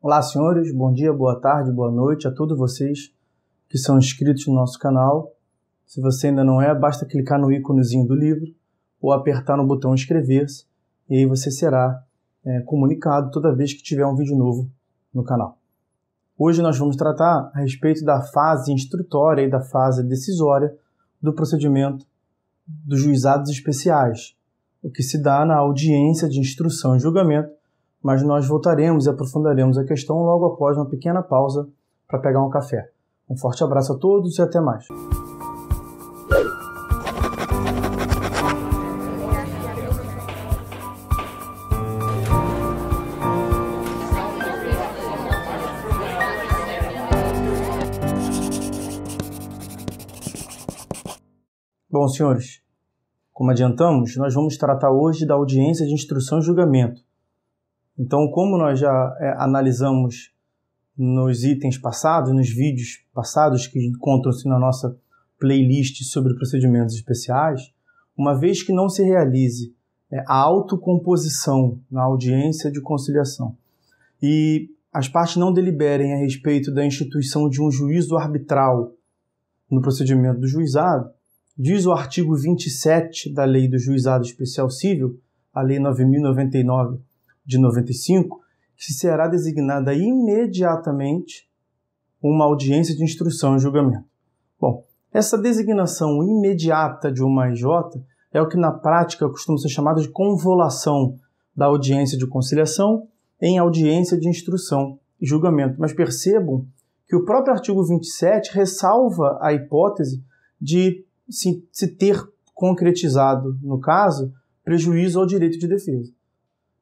Olá, senhores, bom dia, boa tarde, boa noite a todos vocês que são inscritos no nosso canal. Se você ainda não é, basta clicar no íconezinho do livro ou apertar no botão inscrever-se e aí você será comunicado toda vez que tiver um vídeo novo no canal. Hoje nós vamos tratar a respeito da fase instrutória e da fase decisória do procedimento dos juizados especiais, o que se dá na audiência de instrução e julgamento, mas nós voltaremos e aprofundaremos a questão logo após uma pequena pausa para pegar um café. Um forte abraço a todos e até mais. Bom, senhores, como adiantamos, nós vamos tratar hoje da audiência de instrução e julgamento. Então, como nós já analisamos nos itens passados, nos vídeos passados que encontram-se na nossa playlist sobre procedimentos especiais, uma vez que não se realize a autocomposição na audiência de conciliação e as partes não deliberem a respeito da instituição de um juízo arbitral no procedimento do juizado, diz o artigo 27 da Lei do Juizado Especial Civil, a Lei 9.099 de 95, que será designada imediatamente uma audiência de instrução e julgamento. Bom, essa designação imediata de uma AIJ é o que na prática costuma ser chamado de convolução da audiência de conciliação em audiência de instrução e julgamento. Mas percebam que o próprio artigo 27 ressalva a hipótese de se ter concretizado, no caso, prejuízo ao direito de defesa.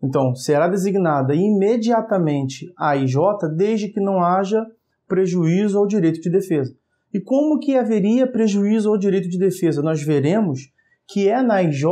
Então, será designada imediatamente a AIJ desde que não haja prejuízo ao direito de defesa. E como que haveria prejuízo ao direito de defesa? Nós veremos que é na AIJ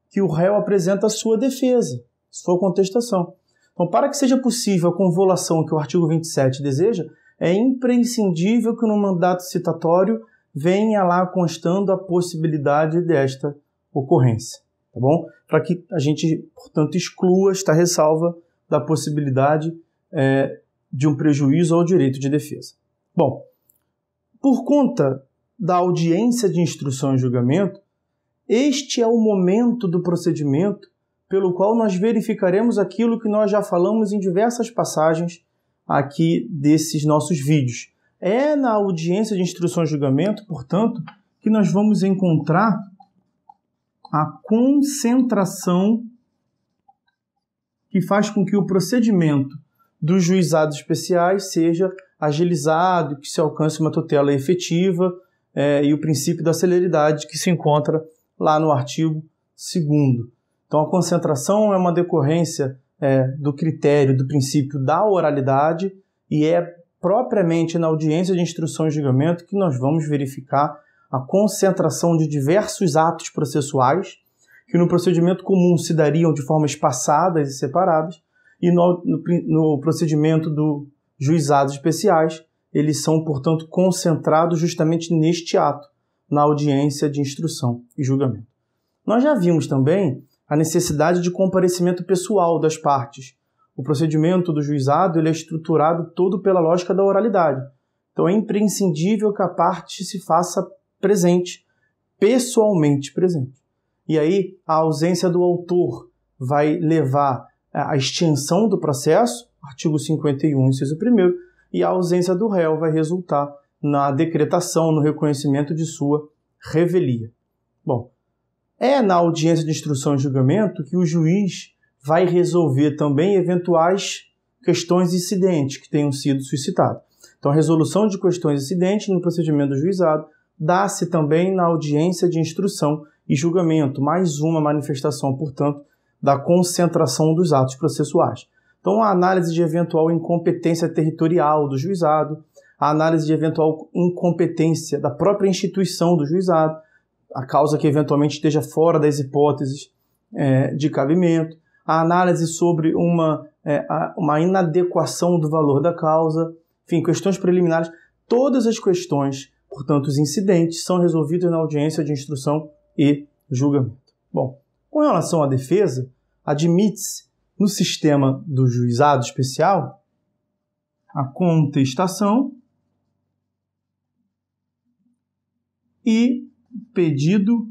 que o réu apresenta a sua defesa, sua contestação. Então, para que seja possível a convolução que o artigo 27 deseja, é imprescindível que no mandato citatório venha lá constando a possibilidade desta ocorrência, tá bom? Para que a gente, portanto, exclua esta ressalva da possibilidade de um prejuízo ao direito de defesa. Bom, por conta da audiência de instrução e julgamento, este é o momento do procedimento pelo qual nós verificaremos aquilo que nós já falamos em diversas passagens aqui desses nossos vídeos. É na audiência de instrução e julgamento, portanto, que nós vamos encontrar a concentração que faz com que o procedimento dos juizados especiais seja agilizado, que se alcance uma tutela efetiva e o princípio da celeridade que se encontra lá no artigo 2º. Então, a concentração é uma decorrência do critério do princípio da oralidade e é propriamente na audiência de instrução e julgamento que nós vamos verificar a concentração de diversos atos processuais que no procedimento comum se dariam de forma espaçadas e separadas e no procedimento dos juizados especiais eles são, portanto, concentrados justamente neste ato, na audiência de instrução e julgamento. Nós já vimos também a necessidade de comparecimento pessoal das partes. O procedimento do juizado ele é estruturado todo pela lógica da oralidade. Então é imprescindível que a parte se faça presente, pessoalmente presente. E aí a ausência do autor vai levar à extinção do processo, artigo 51, inciso 1º, e a ausência do réu vai resultar na decretação, no reconhecimento de sua revelia. Bom, é na audiência de instrução e julgamento que o juiz vai resolver também eventuais questões incidentes que tenham sido suscitadas. Então, a resolução de questões incidentes no procedimento do juizado dá-se também na audiência de instrução e julgamento, mais uma manifestação, portanto, da concentração dos atos processuais. Então, a análise de eventual incompetência territorial do juizado, a análise de eventual incompetência da própria instituição do juizado, a causa que eventualmente esteja fora das hipóteses de cabimento, a análise sobre uma inadequação do valor da causa, enfim, questões preliminares, todas as questões, portanto, os incidentes, são resolvidos na audiência de instrução e julgamento. Bom, com relação à defesa, admite-se no sistema do juizado especial a contestação e pedido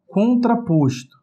contraposto.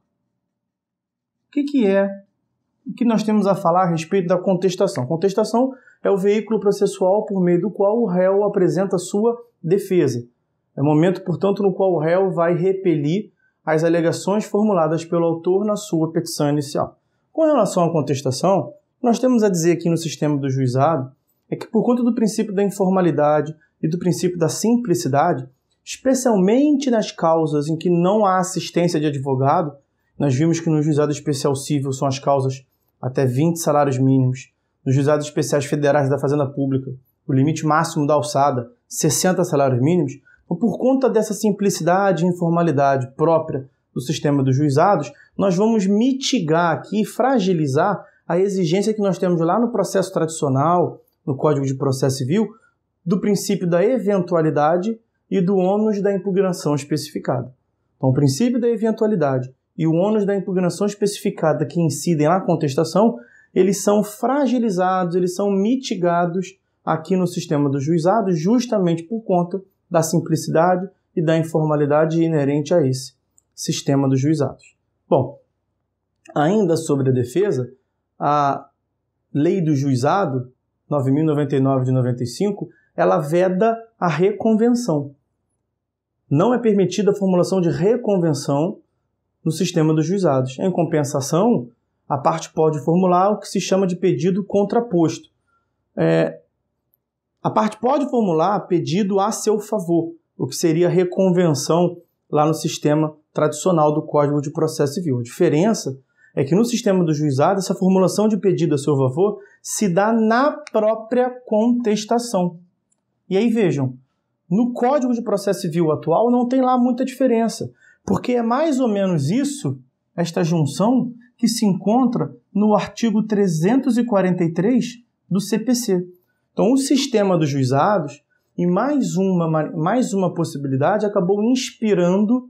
O que nós temos a falar a respeito da contestação? Contestação é o veículo processual por meio do qual o réu apresenta sua defesa. É o momento, portanto, no qual o réu vai repelir as alegações formuladas pelo autor na sua petição inicial. Com relação à contestação, nós temos a dizer aqui no sistema do juizado é que por conta do princípio da informalidade e do princípio da simplicidade, especialmente nas causas em que não há assistência de advogado, nós vimos que no juizado especial civil são as causas até 20 salários mínimos, nos juizados especiais federais da Fazenda Pública, o limite máximo da alçada, 60 salários mínimos. Então, por conta dessa simplicidade e informalidade própria do sistema dos juizados, nós vamos mitigar aqui, fragilizar a exigência que nós temos lá no processo tradicional, no Código de Processo Civil, do princípio da eventualidade e do ônus da impugnação especificada. Então, o princípio da eventualidade e o ônus da impugnação especificada que incidem na contestação, eles são fragilizados, eles são mitigados aqui no sistema dos juizados, justamente por conta da simplicidade e da informalidade inerente a esse sistema dos juizados. Bom, ainda sobre a defesa, a Lei do Juizado, 9.099 de 95, ela veda a reconvenção. Não é permitida a formulação de reconvenção no sistema dos juizados. Em compensação, a parte pode formular o que se chama de pedido contraposto. A parte pode formular pedido a seu favor, o que seria reconvenção lá no sistema tradicional do Código de Processo Civil. A diferença é que no sistema do juizado, essa formulação de pedido a seu favor se dá na própria contestação. E aí vejam, no Código de Processo Civil atual não tem lá muita diferença, porque é mais ou menos isso, esta junção, que se encontra no artigo 343 do CPC. Então, o sistema dos juizados, em mais uma possibilidade, acabou inspirando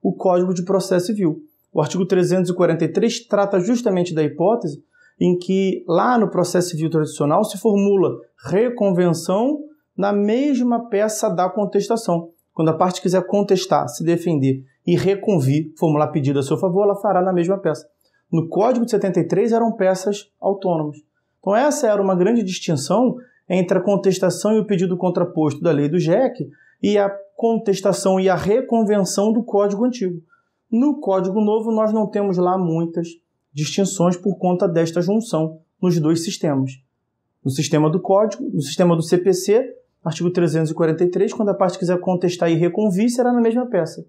o Código de Processo Civil. O artigo 343 trata justamente da hipótese em que, lá no processo civil tradicional, se formula reconvenção na mesma peça da contestação. Quando a parte quiser contestar, se defender e reconvir, formular pedido a seu favor, ela fará na mesma peça. No Código de 73 eram peças autônomas. Então essa era uma grande distinção entre a contestação e o pedido contraposto da lei do JEC e a contestação e a reconvenção do Código Antigo. No Código Novo nós não temos lá muitas distinções por conta desta junção nos dois sistemas. No sistema do Código, no sistema do CPC, artigo 343, quando a parte quiser contestar e reconvir, será na mesma peça.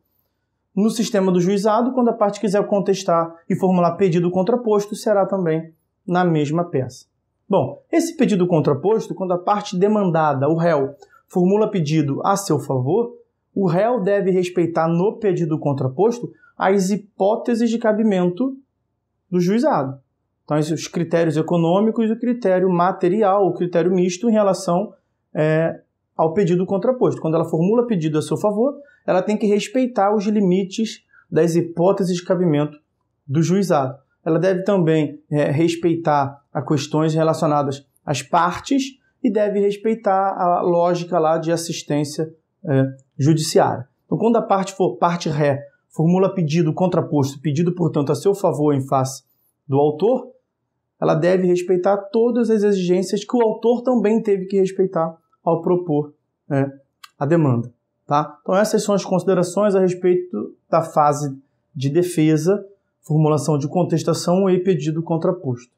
No sistema do juizado, quando a parte quiser contestar e formular pedido contraposto, será também na mesma peça. Bom, esse pedido contraposto, quando a parte demandada, o réu, formula pedido a seu favor, o réu deve respeitar no pedido contraposto as hipóteses de cabimento do juizado. Então, os critérios econômicos e o critério material, o critério misto em relação ao pedido contraposto. Quando ela formula pedido a seu favor, ela tem que respeitar os limites das hipóteses de cabimento do juizado. Ela deve também respeitar as questões relacionadas às partes e deve respeitar a lógica lá de assistência judiciária. Então, quando a parte ré formula pedido contraposto, pedido, portanto, a seu favor em face do autor, ela deve respeitar todas as exigências que o autor também teve que respeitar ao propor a demanda. Tá? Então essas são as considerações a respeito da fase de defesa, formulação de contestação e pedido contraposto.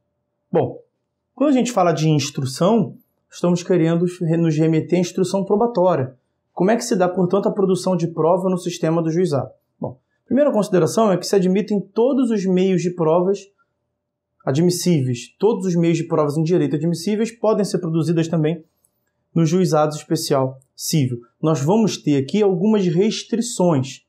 Bom, quando a gente fala de instrução, estamos querendo nos remeter à instrução probatória. Como é que se dá, portanto, a produção de prova no sistema do juizado? Bom, a primeira consideração é que se admitem todos os meios de provas admissíveis. Todos os meios de provas em direito admissíveis podem ser produzidas também no juizado especial civil. Nós vamos ter aqui algumas restrições.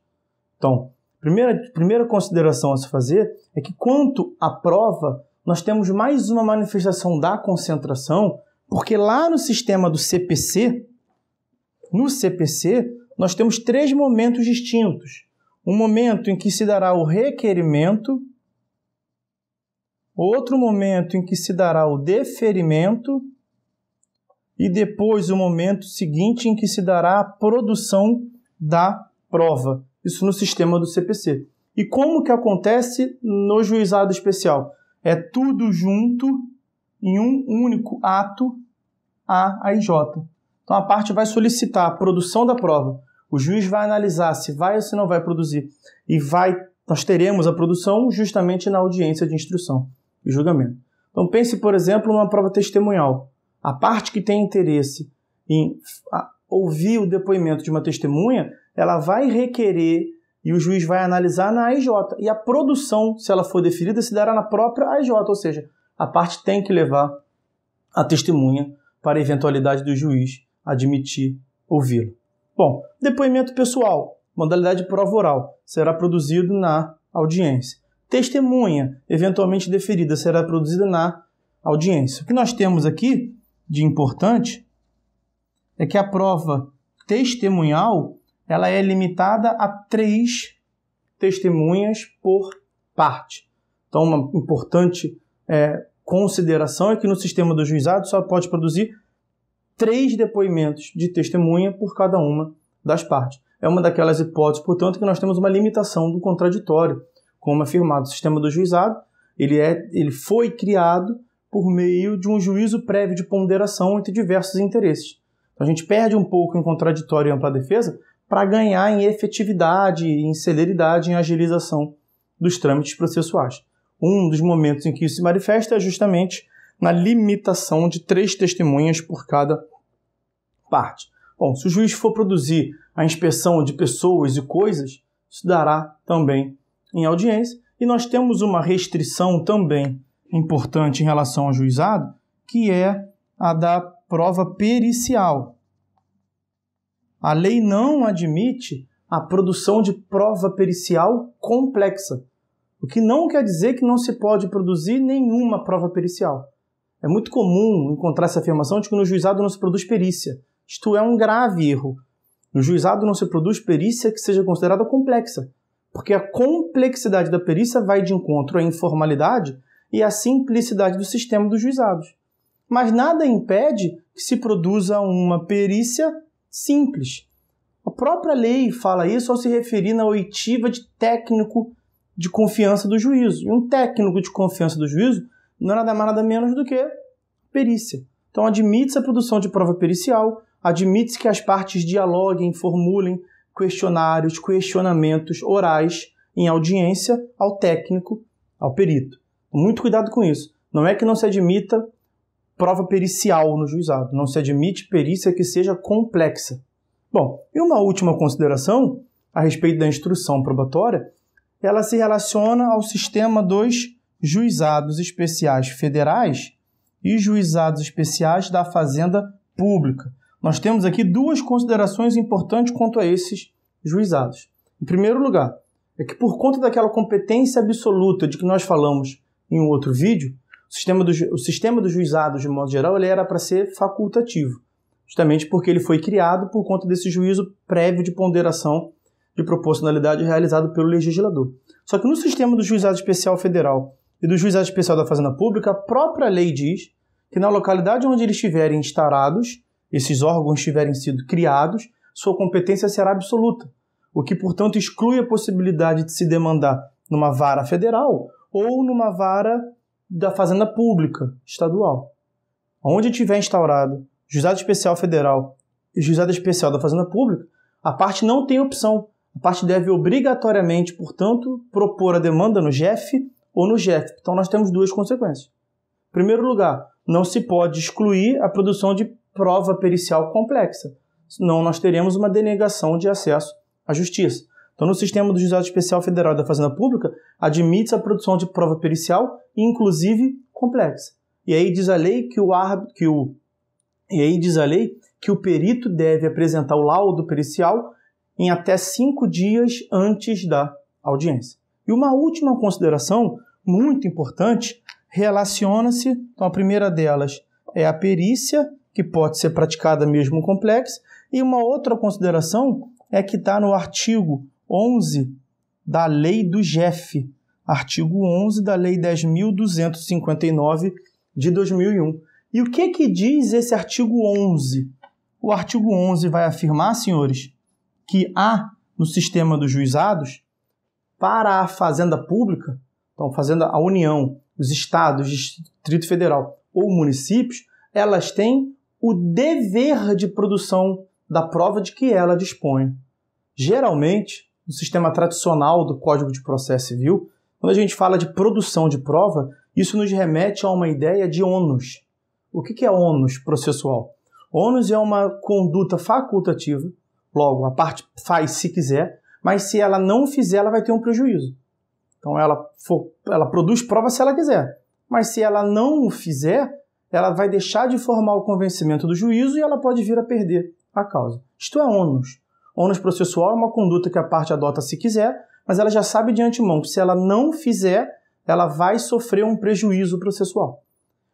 Então, primeira consideração a se fazer é que, quanto à prova, nós temos mais uma manifestação da concentração, porque lá no sistema do CPC, nós temos 3 momentos distintos. Um momento em que se dará o requerimento, outro momento em que se dará o deferimento e depois o momento seguinte em que se dará a produção da prova. Isso no sistema do CPC. E como que acontece no juizado especial? É tudo junto em um único ato AIJ. Então a parte vai solicitar a produção da prova. O juiz vai analisar se vai ou se não vai produzir. E nós teremos a produção justamente na audiência de instrução e julgamento. Então pense, por exemplo, numa prova testemunhal. A parte que tem interesse em ouvir o depoimento de uma testemunha, ela vai requerer e o juiz vai analisar na AIJ. E a produção, se ela for deferida, se dará na própria AIJ. Ou seja, a parte tem que levar a testemunha para a eventualidade do juiz admitir ouvi-lo. Bom, depoimento pessoal, modalidade de prova oral, será produzido na audiência. Testemunha, eventualmente deferida, será produzida na audiência. O que nós temos aqui de importante é que a prova testemunhal ela é limitada a 3 testemunhas por parte. Então, uma importante consideração é que no sistema do juizado só pode produzir 3 depoimentos de testemunha por cada uma das partes. É uma daquelas hipóteses, portanto, que nós temos uma limitação do contraditório. Como afirmado, o sistema do juizado ele foi criado por meio de um juízo prévio de ponderação entre diversos interesses. Então, a gente perde um pouco em contraditório e ampla defesa para ganhar em efetividade, em celeridade, em agilização dos trâmites processuais. Um dos momentos em que isso se manifesta é justamente na limitação de 3 testemunhas por cada parte. Bom, se o juiz for produzir a inspeção de pessoas e coisas, isso dará também em audiência. E nós temos uma restrição também importante em relação ao juizado, que é a da prova pericial. A lei não admite a produção de prova pericial complexa, o que não quer dizer que não se pode produzir nenhuma prova pericial. É muito comum encontrar essa afirmação de que no juizado não se produz perícia. Isto é um grave erro. No juizado não se produz perícia que seja considerada complexa, porque a complexidade da perícia vai de encontro à informalidade e à simplicidade do sistema dos juizados. Mas nada impede que se produza uma perícia simples. A própria lei fala isso ao se referir na oitiva de técnico de confiança do juízo. E um técnico de confiança do juízo não é nada mais nada menos do que perícia. Então admite-se a produção de prova pericial, admite-se que as partes dialoguem, formulem questionários, questionamentos orais em audiência ao técnico, ao perito. Muito cuidado com isso. Não é que não se admita prova pericial no juizado, não se admite perícia que seja complexa. Bom, e uma última consideração a respeito da instrução probatória, ela se relaciona ao sistema dos juizados especiais federais e juizados especiais da Fazenda Pública. Nós temos aqui 2 considerações importantes quanto a esses juizados. Em primeiro lugar, é que por conta daquela competência absoluta de que nós falamos em um outro vídeo, o sistema dos juizados, de modo geral, ele era para ser facultativo, justamente porque ele foi criado por conta desse juízo prévio de ponderação de proporcionalidade realizado pelo legislador. Só que no sistema do juizado especial federal e do juizado especial da Fazenda Pública, a própria lei diz que na localidade onde eles estiverem instaurados, esses órgãos tiverem sido criados, sua competência será absoluta, o que, portanto, exclui a possibilidade de se demandar numa vara federal ou numa vara da Fazenda Pública estadual. Onde tiver instaurado juizado especial federal e juizado especial da Fazenda Pública, a parte não tem opção. A parte deve obrigatoriamente, portanto, propor a demanda no JEF ou no JEF. Então, nós temos 2 consequências. Em primeiro lugar, não se pode excluir a produção de prova pericial complexa, senão nós teremos uma denegação de acesso à justiça. Então, no sistema do Juizado Especial Federal da Fazenda Pública, admite-se a produção de prova pericial, inclusive complexa. E aí diz a lei que o perito deve apresentar o laudo pericial em até 5 dias antes da audiência. E uma última consideração muito importante relaciona-se, então a primeira delas é a perícia, que pode ser praticada mesmo complexa, e uma outra consideração é que está no artigo 11 da Lei do JEF, artigo 11 da Lei 10.259 de 2001, E o que diz esse artigo 11? O artigo 11 vai afirmar, senhores, que há no sistema dos juizados, para a Fazenda Pública, então a União, os estados, Distrito Federal ou municípios, elas têm o dever de produção da prova de que ela dispõe. Geralmente, no sistema tradicional do Código de Processo Civil, quando a gente fala de produção de prova, isso nos remete a uma ideia de ônus. O que é ônus processual? Ônus é uma conduta facultativa, logo, a parte faz se quiser, mas se ela não fizer, ela vai ter um prejuízo. Então, ela produz prova se ela quiser, mas se ela não o fizer, ela vai deixar de formar o convencimento do juízo e ela pode vir a perder a causa. Isto é ônus. Ônus processual é uma conduta que a parte adota se quiser, mas ela já sabe de antemão que se ela não fizer, ela vai sofrer um prejuízo processual.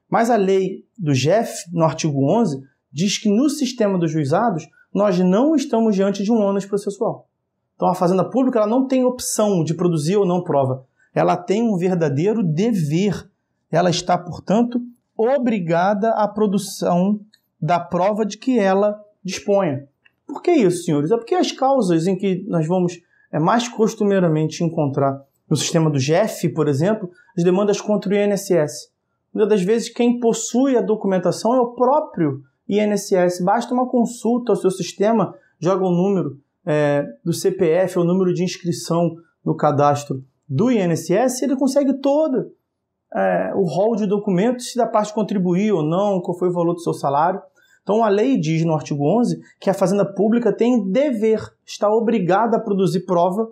Mas a lei do GEF, no artigo 11, diz que no sistema dos juizados, nós não estamos diante de um ônus processual. Então, a Fazenda Pública ela não tem opção de produzir ou não prova. Ela tem um verdadeiro dever. Ela está, portanto, obrigada à produção da prova de que ela disponha. Por que isso, senhores? É porque as causas em que nós vamos mais costumeiramente encontrar no sistema do GEF, por exemplo, as demandas contra o INSS. Muitas das vezes, quem possui a documentação é o próprio INSS. Basta uma consulta ao seu sistema, joga o número do CPF, o número de inscrição no cadastro do INSS, e ele consegue todo o rol de documentos, se da parte contribuir ou não, qual foi o valor do seu salário. Então, a lei diz no artigo 11 que a Fazenda Pública tem dever, está obrigada a produzir prova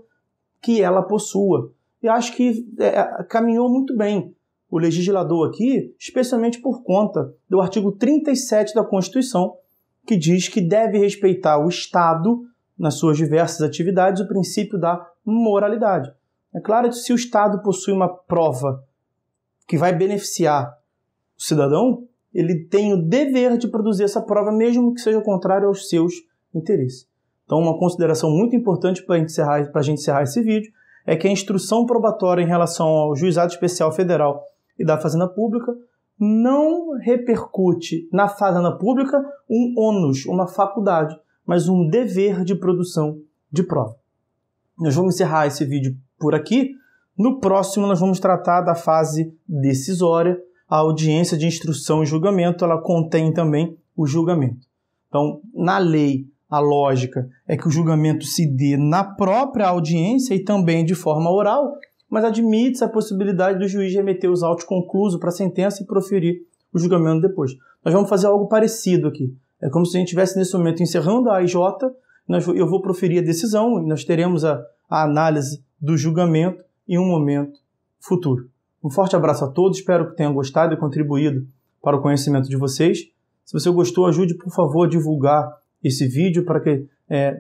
que ela possua. E acho que caminhou muito bem o legislador aqui, especialmente por conta do artigo 37 da Constituição, que diz que deve respeitar o Estado, nas suas diversas atividades, o princípio da moralidade. É claro que se o Estado possui uma prova que vai beneficiar o cidadão, ele tem o dever de produzir essa prova, mesmo que seja contrário aos seus interesses. Então, uma consideração muito importante para a gente encerrar esse vídeo é que a instrução probatória em relação ao Juizado Especial Federal e da Fazenda Pública não repercute na Fazenda Pública um ônus, uma faculdade, mas um dever de produção de prova. Nós vamos encerrar esse vídeo por aqui. No próximo, nós vamos tratar da fase decisória. A audiência de instrução e julgamento, ela contém também o julgamento. Então, na lei, a lógica é que o julgamento se dê na própria audiência e também de forma oral, mas admite-se a possibilidade do juiz remeter os autos conclusos para a sentença e proferir o julgamento depois. Nós vamos fazer algo parecido aqui. É como se a gente estivesse nesse momento encerrando a AIJ, eu vou proferir a decisão e nós teremos a análise do julgamento em um momento futuro. Um forte abraço a todos, espero que tenham gostado e contribuído para o conhecimento de vocês. Se você gostou, ajude, por favor, a divulgar esse vídeo para que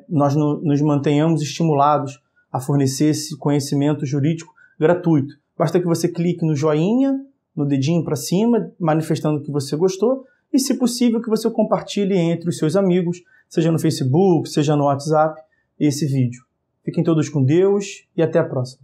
nós nos mantenhamos estimulados a fornecer esse conhecimento jurídico gratuito. Basta que você clique no joinha, no dedinho para cima, manifestando que você gostou e, se possível, que você compartilhe entre os seus amigos, seja no Facebook, seja no WhatsApp, esse vídeo. Fiquem todos com Deus e até a próxima.